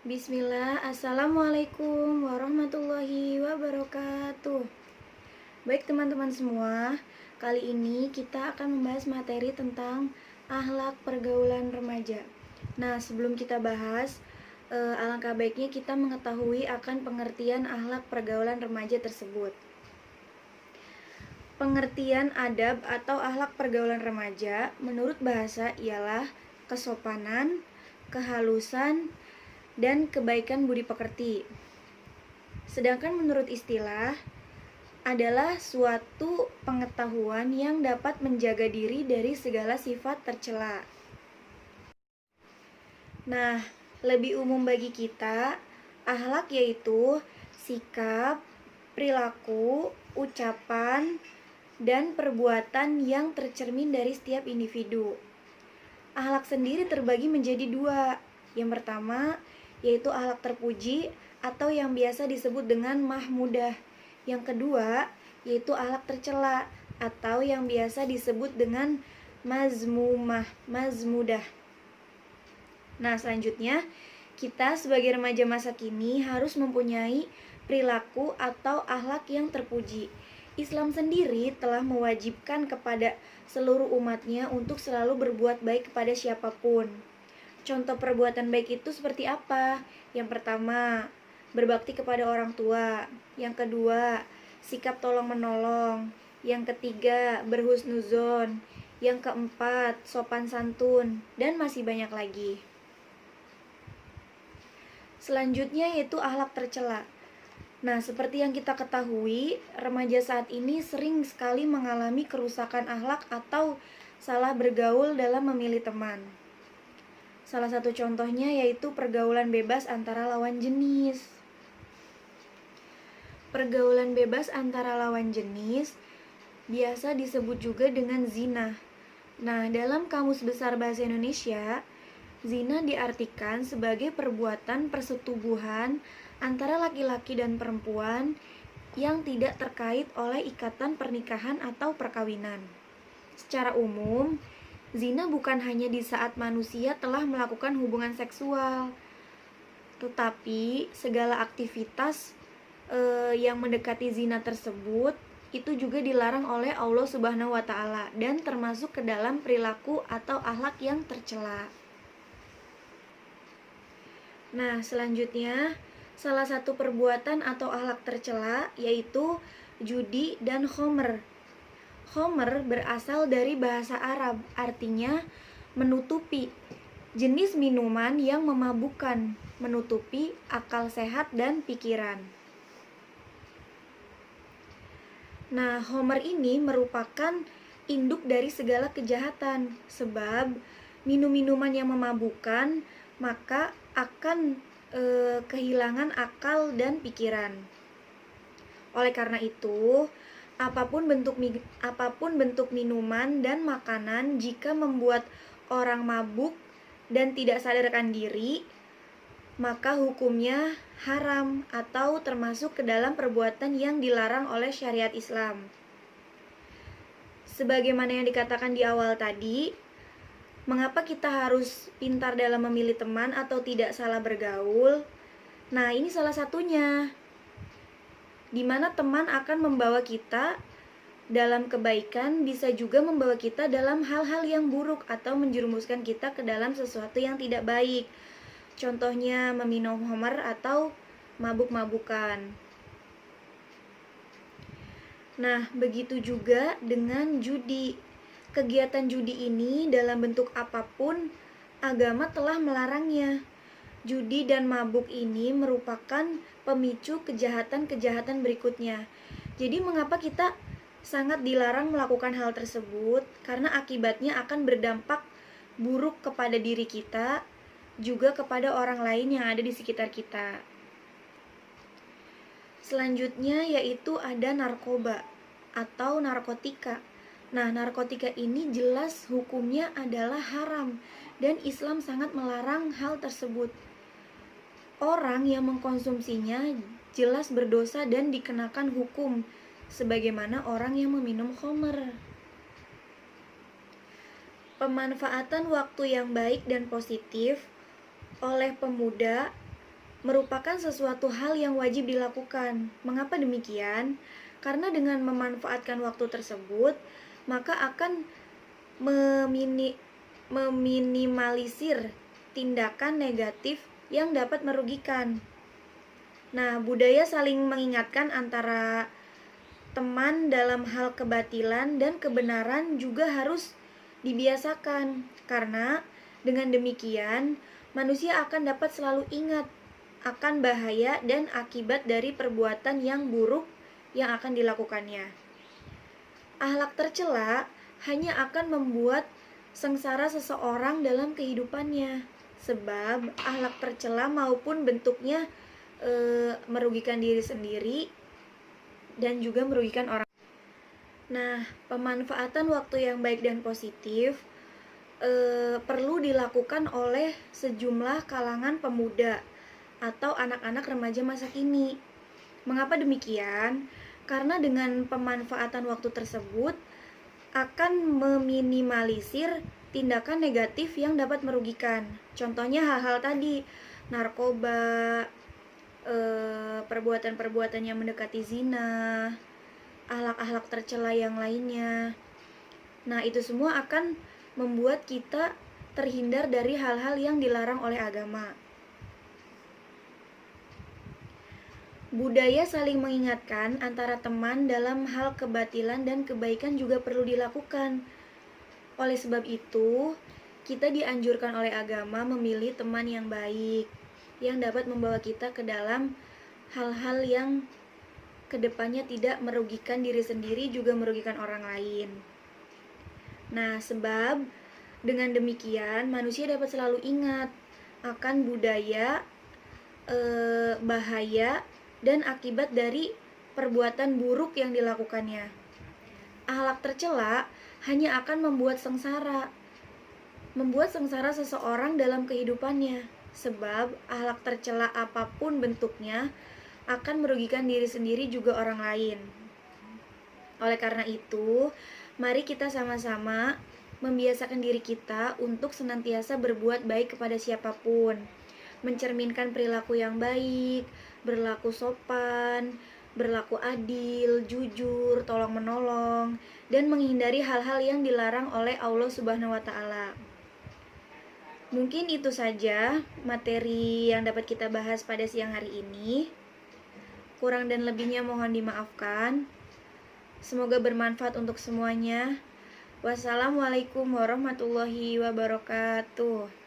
Bismillah, Assalamualaikum warahmatullahi wabarakatuh. Baik teman-teman semua, kali ini kita akan membahas materi tentang akhlak pergaulan remaja. Nah, sebelum kita bahas, alangkah baiknya kita mengetahui akan pengertian akhlak pergaulan remaja tersebut. Pengertian adab atau akhlak pergaulan remaja menurut bahasa ialah kesopanan, kehalusan, dan kebaikan budi pekerti. Sedangkan menurut istilah adalah suatu pengetahuan yang dapat menjaga diri dari segala sifat tercela. Nah, lebih umum bagi kita, akhlak yaitu sikap, perilaku, ucapan, dan perbuatan yang tercermin dari setiap individu. Akhlak sendiri terbagi menjadi dua. Yang pertama, yaitu akhlak terpuji atau yang biasa disebut dengan mahmudah. Yang kedua, yaitu akhlak tercela atau yang biasa disebut dengan mazmudah. Nah, selanjutnya kita sebagai remaja masa kini harus mempunyai perilaku atau akhlak yang terpuji. Islam sendiri telah mewajibkan kepada seluruh umatnya untuk selalu berbuat baik kepada siapapun. Contoh perbuatan baik itu seperti apa? Yang pertama, berbakti kepada orang tua. Yang kedua, sikap tolong-menolong. Yang ketiga, berhusnuzon. Yang keempat, sopan santun. Dan masih banyak lagi. Selanjutnya yaitu akhlak tercela. Nah, seperti yang kita ketahui, remaja saat ini sering sekali mengalami kerusakan akhlak atau salah bergaul dalam memilih teman. Salah satu contohnya yaitu pergaulan bebas antara lawan jenis. Pergaulan bebas antara lawan jenis biasa disebut juga dengan zina. Nah, dalam Kamus Besar Bahasa Indonesia, zina diartikan sebagai perbuatan persetubuhan antara laki-laki dan perempuan yang tidak terkait oleh ikatan pernikahan atau perkawinan. Secara umum, zina bukan hanya di saat manusia telah melakukan hubungan seksual, tetapi segala aktivitas yang mendekati zina tersebut itu juga dilarang oleh Allah Subhanahu wa Ta'ala dan termasuk ke dalam perilaku atau akhlak yang tercela. Nah, selanjutnya salah satu perbuatan atau akhlak tercela yaitu judi dan khomer. Khomer berasal dari bahasa Arab, artinya menutupi. Jenis minuman yang memabukkan, menutupi akal sehat dan pikiran. Nah, khomer ini merupakan induk dari segala kejahatan, sebab minum-minuman yang memabukkan maka akan kehilangan akal dan pikiran. Oleh karena itu, apapun bentuk minuman dan makanan jika membuat orang mabuk dan tidak sadarkan diri, maka hukumnya haram atau termasuk ke dalam perbuatan yang dilarang oleh syariat Islam. Sebagaimana yang dikatakan di awal tadi, mengapa kita harus pintar dalam memilih teman atau tidak salah bergaul? Nah, ini salah satunya. Di mana teman akan membawa kita dalam kebaikan, bisa juga membawa kita dalam hal-hal yang buruk atau menjerumuskan kita ke dalam sesuatu yang tidak baik. Contohnya meminum khamar atau mabuk-mabukan. Nah, begitu juga dengan judi. Kegiatan judi ini dalam bentuk apapun, agama telah melarangnya. Judi dan mabuk ini merupakan pemicu kejahatan-kejahatan berikutnya. Jadi mengapa kita sangat dilarang melakukan hal tersebut? Karena akibatnya akan berdampak buruk kepada diri kita, juga kepada orang lain yang ada di sekitar kita. Selanjutnya yaitu ada narkoba atau narkotika. Nah, narkotika ini jelas hukumnya adalah haram dan Islam sangat melarang hal tersebut. Orang yang mengkonsumsinya jelas berdosa dan dikenakan hukum sebagaimana orang yang meminum khamr. Pemanfaatan waktu yang baik dan positif oleh pemuda merupakan sesuatu hal yang wajib dilakukan. Mengapa demikian? Karena dengan memanfaatkan waktu tersebut, maka akan meminimalisir tindakan negatif yang dapat merugikan. Nah, budaya saling mengingatkan antara teman dalam hal kebatilan dan kebenaran juga harus dibiasakan, karena dengan demikian manusia akan dapat selalu ingat akan bahaya dan akibat dari perbuatan yang buruk yang akan dilakukannya. Akhlak tercela hanya akan membuat sengsara seseorang dalam kehidupannya, sebab akhlak tercela maupun bentuknya merugikan diri sendiri dan juga merugikan orang. Nah, pemanfaatan waktu yang baik dan positif perlu dilakukan oleh sejumlah kalangan pemuda atau anak-anak remaja masa kini. Mengapa demikian? Karena dengan pemanfaatan waktu tersebut akan meminimalisir tindakan negatif yang dapat merugikan. Contohnya hal-hal tadi, narkoba, perbuatan-perbuatan yang mendekati zina, akhlak-akhlak tercela yang lainnya. Nah, itu semua akan membuat kita terhindar dari hal-hal yang dilarang oleh agama. Budaya saling mengingatkan antara teman dalam hal kebatilan dan kebaikan juga perlu dilakukan. Oleh sebab itu, kita dianjurkan oleh agama memilih teman yang baik, yang dapat membawa kita ke dalam hal-hal yang kedepannya tidak merugikan diri sendiri, juga merugikan orang lain. Nah, sebab dengan demikian manusia dapat selalu ingat akan budaya, bahaya, dan akibat dari perbuatan buruk yang dilakukannya. Akhlak tercela hanya akan membuat sengsara seseorang dalam kehidupannya, sebab akhlak tercela apapun bentuknya akan merugikan diri sendiri juga orang lain. Oleh karena itu, mari kita sama-sama membiasakan diri kita untuk senantiasa berbuat baik kepada siapapun, mencerminkan perilaku yang baik, berlaku sopan, berlaku adil, jujur, tolong-menolong, dan menghindari hal-hal yang dilarang oleh Allah Subhanahu wa Ta'ala. Mungkin itu saja materi yang dapat kita bahas pada siang hari ini. Kurang dan lebihnya mohon dimaafkan. Semoga bermanfaat untuk semuanya. Wassalamualaikum warahmatullahi wabarakatuh.